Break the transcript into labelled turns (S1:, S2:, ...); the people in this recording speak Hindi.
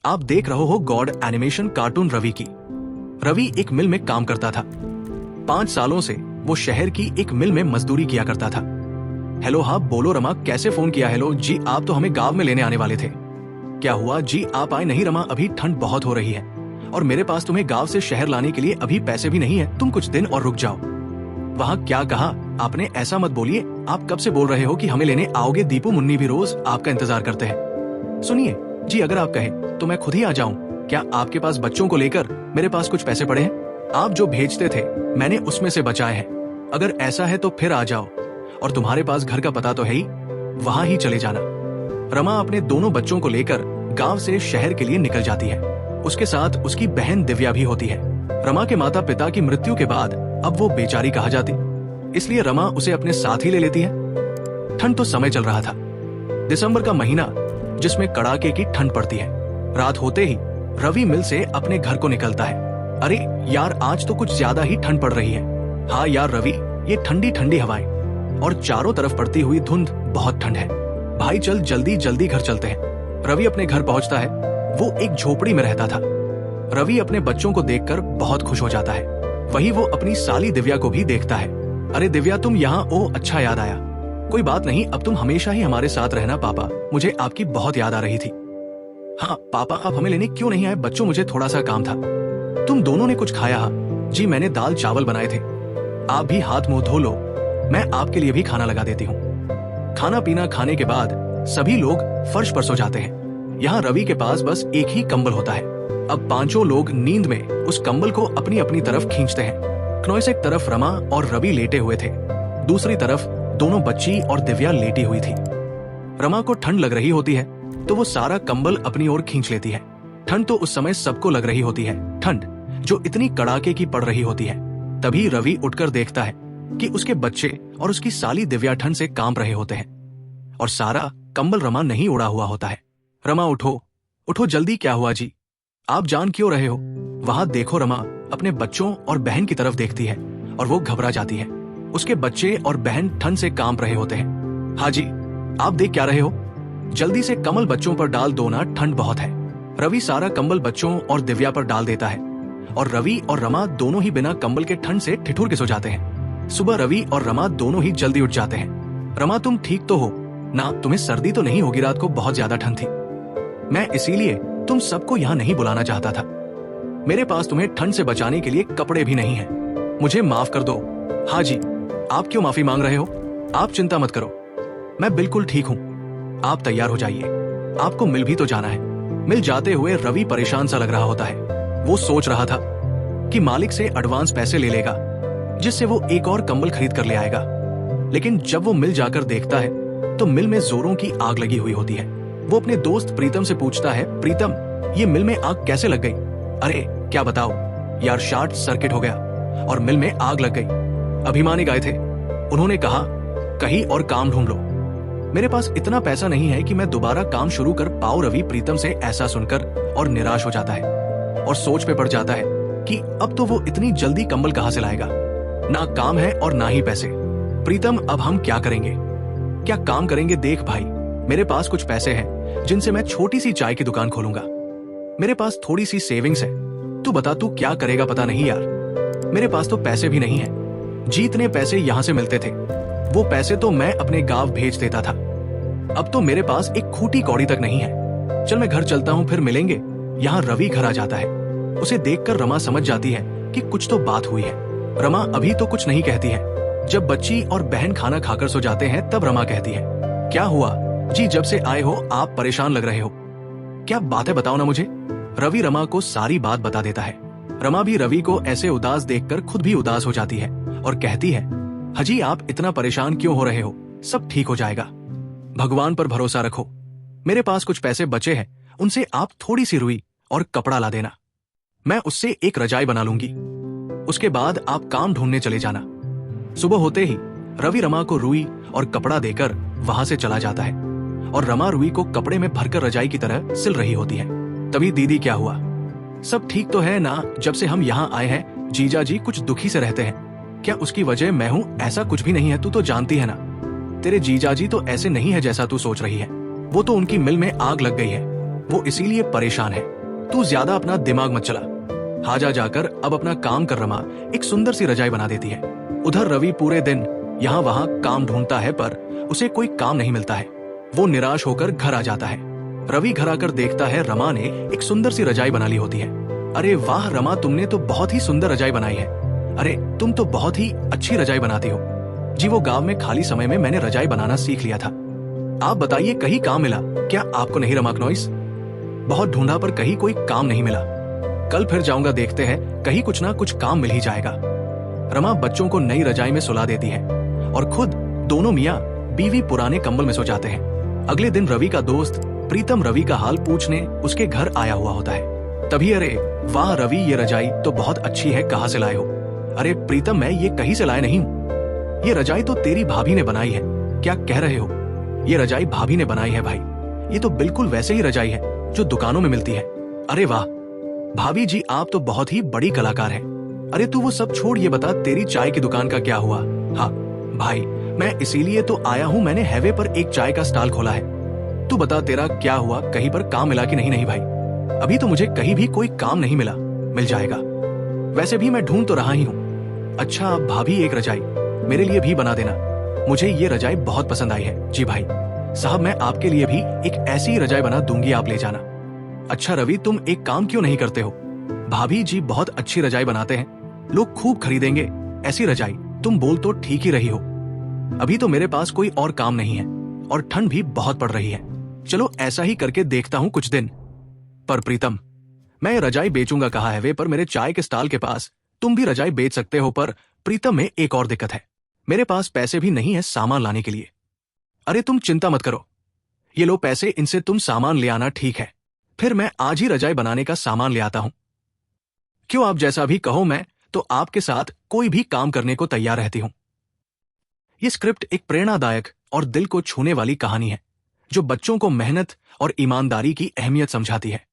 S1: आप देख रहे हो गॉड एनिमेशन कार्टून रवि की। रवि एक मिल में काम करता था। 5 सालों से वो शहर की एक मिल में मजदूरी किया करता था। हेलो, हाँ बोलो रमा, कैसे फोन किया? हेलो जी, आप तो हमें गांव में लेने आने वाले थे। क्या हुआ जी, आप आए नहीं? रमा, अभी ठंड बहुत हो रही है और मेरे पास तुम्हें गांव से शहर लाने के लिए अभी पैसे भी नहीं है। तुम कुछ दिन और रुक जाओ। वहाँ क्या कहा आपने? ऐसा मत बोलिए। आप कब से बोल रहे हो कि हमें लेने आओगे? दीपू मुन्नी भी रोज आपका इंतजार करते हैं। सुनिए जी, अगर आप कहें तो मैं खुद ही आ जाऊं। क्या आपके पास बच्चों को लेकर मेरे पास कुछ पैसे पड़े हैं? आप जो भेजते थे मैंने उसमें से बचाए हैं। अगर ऐसा है तो फिर आ जाओ। और तुम्हारे पास घर का पता तो है ही, वहां ही चले जाना। रमा अपने दोनों बच्चों को लेकर गांव से शहर के लिए निकल जाती है। उसके साथ उसकी बहन दिव्या भी होती है। रमा के माता पिता की मृत्यु के बाद अब वो बेचारी कहा जाती, इसलिए रमा उसे अपने साथ ही ले लेती है। ठंड तो समय चल रहा था, दिसंबर का महीना, जिसमें कड़ाके की ठंड पड़ती है। रात होते ही रवि मिल से अपने घर को निकलता है। अरे यार, आज तो कुछ ज्यादा ही ठंड पड़ रही है। हाँ यार रवि, ये ठंडी ठंडी हवाएं और चारों तरफ पड़ती हुई धुंध, बहुत ठंड है। भाई चल जल्दी जल्दी घर चलते हैं। रवि अपने घर पहुंचता है। वो एक झोपड़ी में रहता था। रवि अपने बच्चों को देखकर बहुत खुश हो जाता है। वही वो अपनी साली दिव्या को भी देखता है। अरे दिव्या, तुम यहाँ? ओ अच्छा, याद आया। कोई बात नहीं, अब तुम हमेशा ही हमारे साथ रहना। पापा, मुझे आपकी बहुत याद आ रही थी। हाँ पापा, आप हमें लेने क्यों नहीं आए? बच्चों, मुझे थोड़ा सा काम था। तुम दोनों ने कुछ खाया? जी मैंने दाल चावल बनाए थे। आप भी हाथ मुंह धो लो, मैं आपके लिए भी खाना लगा देती हूँ। खाना पीना खाने के बाद सभी लोग फर्श पर सो जाते हैं। यहाँ रवि के पास बस एक ही कंबल होता है। अब पांचों लोग नींद में उस कंबल को अपनी अपनी तरफ खींचते हैं। क्नोइस एक तरफ रमा और रवि लेटे हुए थे, दूसरी तरफ दोनों बच्ची और दिव्या लेटी हुई थी। रमा को ठंड लग रही होती है तो वो सारा कंबल अपनी ओर खींच लेती है। ठंड तो उस समय सबको लग रही होती है, ठंड जो इतनी कड़ाके की पड़ रही होती है। तभी रवि उठकर देखता है कि उसके बच्चे और उसकी साली दिव्या ठंड से कांप रहे होते हैं और सारा कंबल रमा नहीं उड़ा हुआ होता है। रमा उठो उठो जल्दी, क्या हुआ जी? आप जान क्यों रहे हो? वहां देखो। रमा अपने बच्चों और बहन की तरफ देखती है और वो घबरा जाती है। उसके बच्चे और बहन ठंड से कांप रहे होते हैं। हाँ जी, आप देख क्या रहे हो? जल्दी से कंबल बच्चों पर डाल दो ना, ठंड बहुत है। रवि सारा कंबल बच्चों और दिव्या पर डाल देता है और रवि और रमा दोनों ही बिना कंबल के ठंड से ठिठुर के सो जाते हैं। सुबह रवि और रमा दोनों ही जल्दी उठ जाते हैं। रमा, तुम ठीक तो हो ना? तुम्हें सर्दी तो नहीं होगी? रात को बहुत ज्यादा ठंड थी। मैं इसीलिए तुम सबको यहाँ नहीं बुलाना चाहता था। मेरे पास तुम्हें ठंड से बचाने के लिए कपड़े भी नहीं हैं। मुझे माफ कर दो। हाँ जी, आप क्यों माफी मांग रहे हो? आप चिंता मत करो, मैं बिल्कुल ठीक हूँ। आप तैयार हो जाइए, आपको मिल भी तो जाना है। मिल जाते हुए रवि परेशान सा लग रहा होता है। वो सोच रहा था कि मालिक से एडवांस पैसे ले लेगा, जिससे वो एक और कंबल खरीद कर ले आएगा। लेकिन जब वो मिल जाकर देखता है तो मिल में जोरों की आग लगी हुई होती है। वो अपने दोस्त प्रीतम से पूछता है, प्रीतम, ये मिल में आग कैसे लग गई? अरे क्या बताओ यार, शॉर्ट सर्किट हो गया और मिल में आग लग गई। अभिमानी गए थे, उन्होंने कहा कहीं और काम ढूंढ लो। मेरे पास इतना पैसा नहीं है कि मैं दोबारा काम शुरू कर पाऊं। रवि प्रीतम से ऐसा सुनकर और निराश हो जाता है और सोच में पड़ जाता है कि अब तो वो इतनी जल्दी कंबल कहां से लाएगा। ना काम है और ना ही पैसे। प्रीतम, अब हम क्या करेंगे? क्या काम करेंगे? देख भाई, मेरे पास कुछ पैसे हैं जिनसे मैं छोटी सी चाय की दुकान खोलूंगा। मेरे पास थोड़ी सी सेविंग्स है। तू बता, तू क्या करेगा? पता नहीं यार, मेरे पास तो पैसे भी नहीं है। जितने पैसे यहाँ से मिलते थे वो पैसे तो मैं अपने गांव भेज देता था। अब तो मेरे पास एक खूटी कौड़ी तक नहीं है। चल मैं घर चलता हूँ, फिर मिलेंगे। यहाँ रवि घर आ जाता है। उसे देखकर रमा समझ जाती है कि कुछ तो बात हुई है। रमा अभी तो कुछ नहीं कहती है। जब बच्ची और बहन खाना खाकर सो जाते हैं तब रमा कहती है, क्या हुआ जी? जब से आए हो आप परेशान लग रहे हो। क्या बात है, बताओ ना मुझे। रवि रमा को सारी बात बता देता है। रमा भी रवि को ऐसे उदास देखकर खुद भी उदास हो जाती है और कहती है, हाजी आप इतना परेशान क्यों हो रहे हो? सब ठीक हो जाएगा, भगवान पर भरोसा रखो। मेरे पास कुछ पैसे बचे हैं, उनसे आप थोड़ी सी रुई और कपड़ा ला देना। मैं उससे एक रजाई बना लूंगी। उसके बाद आप काम ढूंढने चले जाना। सुबह होते ही रवि रमा को रुई और कपड़ा देकर वहां से चला जाता है और रमा रुई को कपड़े में भरकर रजाई की तरह सिल रही होती है। तभी दीदी, क्या हुआ? सब ठीक तो है ना? जब से हम यहाँ आए हैं जीजा जी कुछ दुखी से रहते हैं। क्या उसकी वजह मैं हूँ? ऐसा कुछ भी नहीं है, तू तो जानती है ना। तेरे जीजा जी तो ऐसे नहीं है जैसा तू सोच रही है। वो तो उनकी मिल में आग लग गई है। वो इसीलिए परेशान है। तू ज्यादा अपना दिमाग मत चला। हाजा जाकर अब अपना काम कर रमा एक सुंदर सी रजाई बना देती है। उधर रवि पूरे दिन यहाँ वहां काम ढूंढता है पर उसे कोई काम नहीं मिलता है। वो निराश होकर घर आ जाता है। रवि घर आकर देखता है रमा ने एक सुंदर सी रजाई बना ली होती है। अरे वाह रमा, तुमने तो बहुत ही सुंदर रजाई बनाई है। अरे तुम तो बहुत ही अच्छी रजाई बनाती हो। जी वो गांव में खाली समय में मैंने रजाई बनाना सीख लिया था। आप बताइए कहीं काम मिला क्या आपको? नहीं रमा नॉइस, बहुत ढूंढा पर कहीं कोई काम नहीं मिला। कल फिर जाऊंगा, देखते हैं कहीं कुछ ना कुछ काम मिल ही जाएगा। रमा बच्चों को नई रजाई में सुला देती है और खुद दोनों मियाँ बीवी पुराने कंबल में सो जाते हैं। अगले दिन रवि का दोस्त प्रीतम रवि का हाल पूछने उसके घर आया हुआ होता है। तभी अरे वाह रवि, ये रजाई तो बहुत अच्छी है, कहाँ से लाए हो? अरे प्रीतम, मैं ये कहीं से लाया नहीं हूँ। ये रजाई तो तेरी भाभी ने बनाई है। क्या कह रहे हो? ये रजाई भाभी ने बनाई है भाई। ये तो बिल्कुल वैसे ही रजाई है जो दुकानों में मिलती है। अरे वाह भाभी जी, आप तो बहुत ही बड़ी कलाकार हैं। अरे तू वो सब छोड़, ये बता तेरी चाय की दुकान का क्या हुआ? हाँ भाई, मैं इसीलिए तो आया हूँ, मैंने हाईवे पर एक चाय का स्टॉल खोला है। तू बता तेरा क्या हुआ, कहीं पर काम मिला कि नहीं? नहीं भाई, अभी तो मुझे कहीं भी कोई काम नहीं मिला। मिल जाएगा, वैसे भी मैं ढूंढ तो रहा ही हूँ। अच्छा भाभी, एक रजाई मेरे लिए भी बना देना, मुझे ये रजाई बहुत पसंद आई है। जी भाई साहब, मैं आपके लिए भी एक ऐसी रजाई बना दूंगी, आप ले जाना। अच्छा रवि, तुम एक काम क्यों नहीं करते हो? भाभी जी बहुत अच्छी रजाई बनाते हैं, लोग खूब खरीदेंगे ऐसी रजाई। तुम बोल तो ठीक ही रही हो। अभी तो मेरे पास कोई और काम नहीं है और ठंड भी बहुत पड़ रही है। चलो ऐसा ही करके देखता हूँ कुछ दिन। पर प्रीतम, मैं रजाई बेचूंगा कहाँ है वे? पर मेरे चाय के स्टॉल के पास तुम भी रजाई बेच सकते हो। पर प्रीतम, में एक और दिक्कत है, मेरे पास पैसे भी नहीं है सामान लाने के लिए। अरे तुम चिंता मत करो, ये लो पैसे, इनसे तुम सामान ले आना, ठीक है? फिर मैं आज ही रजाई बनाने का सामान ले आता हूं। क्यों, आप जैसा भी कहो, मैं तो आपके साथ कोई भी काम करने को तैयार रहती हूं। ये स्क्रिप्ट एक प्रेरणादायक और दिल को छूने वाली कहानी है जो बच्चों को मेहनत और ईमानदारी की अहमियत समझाती है।